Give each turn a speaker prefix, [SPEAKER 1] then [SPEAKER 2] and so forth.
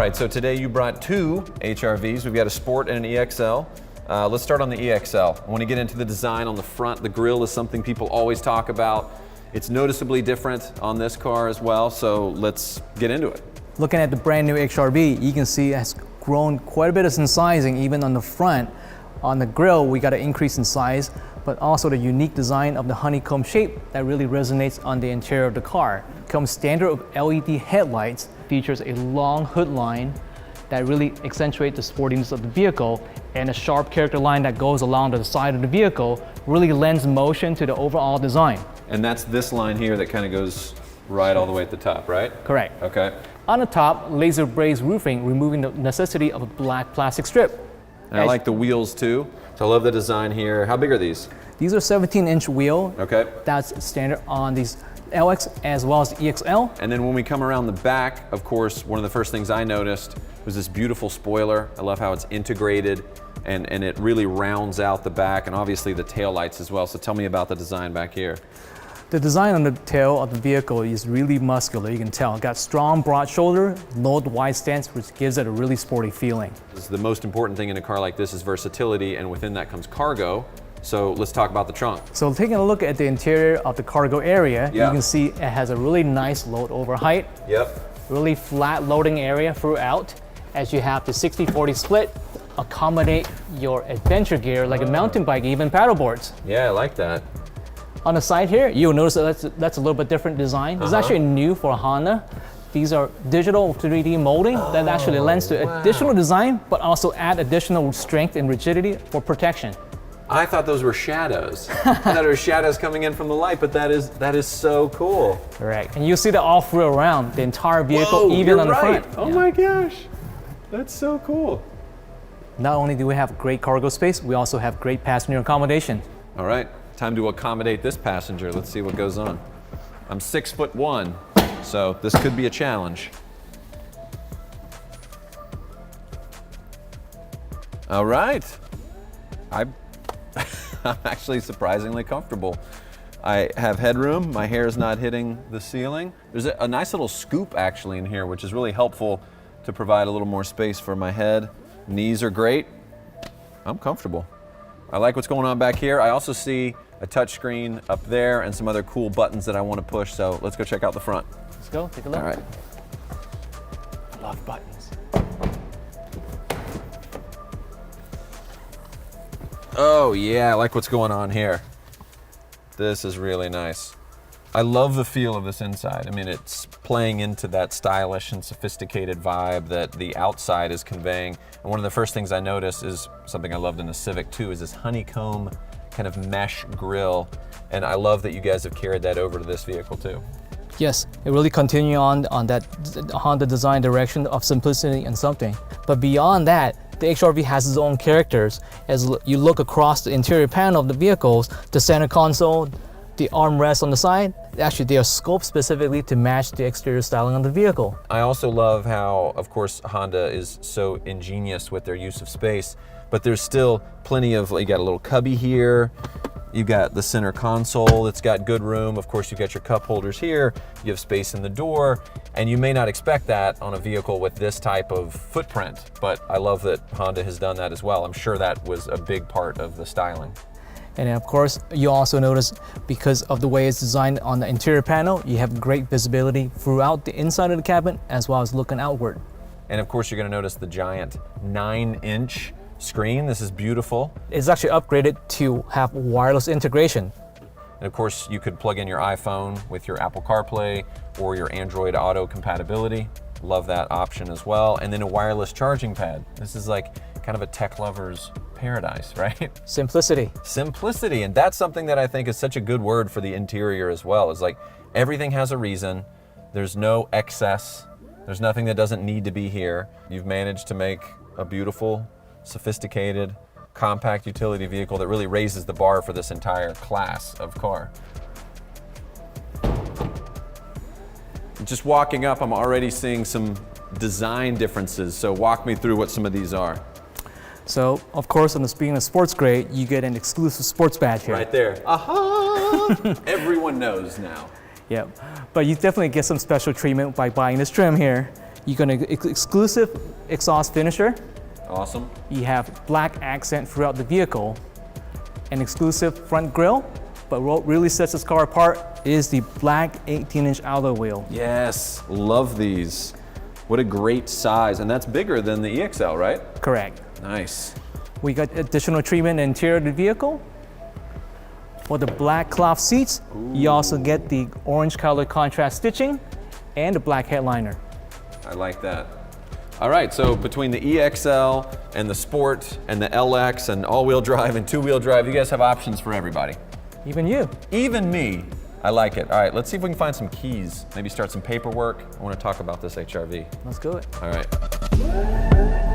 [SPEAKER 1] right, so today you brought two HRVs. We've got a Sport and an EXL. Let's start on the EXL. I want to get into the design on the front. The grille is something people always talk about. It's noticeably different on this car as well, so let's get into it.
[SPEAKER 2] Looking at the brand new HRV, you can see it has grown quite a bit in sizing, even on the front. On the grille, we got an increase in size, but also the unique design of the honeycomb shape that really resonates on the interior of the car. It comes standard with LED headlights, features a long hood line that really accentuates the sportiness of the vehicle, and a sharp character line that goes along the side of the vehicle really lends motion to the overall design.
[SPEAKER 1] And that's this line here that kind of goes right all the way at the top, right?
[SPEAKER 2] Correct.
[SPEAKER 1] Okay.
[SPEAKER 2] On the top, laser brazed roofing, removing the necessity of a black plastic strip.
[SPEAKER 1] And I like the wheels too. So I love the design here. How big are these?
[SPEAKER 2] These are 17-inch wheel.
[SPEAKER 1] Okay.
[SPEAKER 2] That's standard on these LX as well as the EXL.
[SPEAKER 1] And then when we come around the back, of course, one of the first things I noticed was this beautiful spoiler. I love how it's integrated and it really rounds out the back, and obviously the tail lights as well. So tell me about the design back here.
[SPEAKER 2] The design on the tail of the vehicle is really muscular, you can tell. It got strong broad shoulder, low to wide stance, which gives it a really sporty feeling.
[SPEAKER 1] The most important thing in a car like this is versatility, and within that comes cargo. So let's talk about the trunk.
[SPEAKER 2] So taking a look at the interior of the cargo area,
[SPEAKER 1] Yeah.
[SPEAKER 2] you can see it has a really nice load over height.
[SPEAKER 1] Yep.
[SPEAKER 2] Really flat loading area throughout, as you have the 60-40 split, accommodate your adventure gear like a mountain bike, even paddle boards.
[SPEAKER 1] Yeah, I like that.
[SPEAKER 2] On the side here, you'll notice that that's a little bit different design. It's actually new for Honda. These are digital 3D molding that actually lends to additional design, but also add additional strength and rigidity for protection.
[SPEAKER 1] I thought those were shadows. I thought it was shadows coming in from the light, but that is so cool.
[SPEAKER 2] Correct. And you'll see that all through around the entire vehicle,
[SPEAKER 1] Whoa,
[SPEAKER 2] even
[SPEAKER 1] you're
[SPEAKER 2] on the
[SPEAKER 1] right.
[SPEAKER 2] front.
[SPEAKER 1] Oh
[SPEAKER 2] Yeah.
[SPEAKER 1] my gosh, that's so cool.
[SPEAKER 2] Not only do we have great cargo space, we also have great passenger accommodation.
[SPEAKER 1] All right, time to accommodate this passenger. Let's see what goes on. I'm 6'1", so this could be a challenge. All right, I'm actually surprisingly comfortable. I have headroom, my hair is not hitting the ceiling. There's a nice little scoop actually in here, which is really helpful to provide a little more space for my head. Knees are great. I'm comfortable. I like what's going on back here. I also see a touchscreen up there and some other cool buttons that I want to push, so let's go check out the front.
[SPEAKER 2] Let's go, take a look.
[SPEAKER 1] All right.
[SPEAKER 2] I love buttons.
[SPEAKER 1] Oh yeah, I like what's going on here. This is really nice. I love the feel of this inside. I mean, it's playing into that stylish and sophisticated vibe that the outside is conveying. And one of the first things I noticed is something I loved in the Civic too, is this honeycomb kind of mesh grille. And I love that you guys have carried that over to this vehicle too.
[SPEAKER 2] Yes, it really continues on that Honda design direction of simplicity and something. But beyond that, the HRV has its own characters. As you look across the interior panel of the vehicles, the center console, the armrests on the side, actually they are scoped specifically to match the exterior styling of the vehicle.
[SPEAKER 1] I also love how, of course, Honda is so ingenious with their use of space, but there's still plenty of, you got a little cubby here, you've got the center console, it's got good room, of course you've got your cup holders here, you have space in the door, and you may not expect that on a vehicle with this type of footprint, but I love that Honda has done that as well. I'm sure that was a big part of the styling.
[SPEAKER 2] And of course, you also notice because of the way it's designed on the interior panel, you have great visibility throughout the inside of the cabin as well as looking outward.
[SPEAKER 1] And of course, you're going to notice the giant 9-inch screen. This is beautiful.
[SPEAKER 2] It's actually upgraded to have wireless integration.
[SPEAKER 1] And of course, you could plug in your iPhone with your Apple CarPlay or your Android Auto compatibility. Love that option as well. And then a wireless charging pad. This is like kind of a tech lover's paradise, right?
[SPEAKER 2] Simplicity.
[SPEAKER 1] Simplicity, and that's something that I think is such a good word for the interior as well. It's like everything has a reason. There's no excess. There's nothing that doesn't need to be here. You've managed to make a beautiful, sophisticated, compact utility vehicle that really raises the bar for this entire class of car. Just walking up, I'm already seeing some design differences. So walk me through what some of these are.
[SPEAKER 2] So, of course, on the speaking of sports grade, you get an exclusive sports badge here.
[SPEAKER 1] Right there. Aha! Everyone knows now.
[SPEAKER 2] Yep. But you definitely get some special treatment by buying this trim here. You got an exclusive exhaust finisher.
[SPEAKER 1] Awesome.
[SPEAKER 2] You have black accent throughout the vehicle, an exclusive front grille, but what really sets this car apart is the black 18-inch alloy wheel.
[SPEAKER 1] Yes, love these. What a great size, and that's bigger than the EXL, right?
[SPEAKER 2] Correct.
[SPEAKER 1] Nice.
[SPEAKER 2] We got additional treatment in the interior of the vehicle. For the black cloth seats, you also get the orange color contrast stitching and the black headliner.
[SPEAKER 1] I like that. All right, so between the EXL and the Sport and the LX and all-wheel drive and two-wheel drive, you guys have options for everybody.
[SPEAKER 2] Even you.
[SPEAKER 1] Even me. I like it. All right, let's see if we can find some keys, maybe start some paperwork. I want to talk about this HRV.
[SPEAKER 2] Let's do it.
[SPEAKER 1] All right.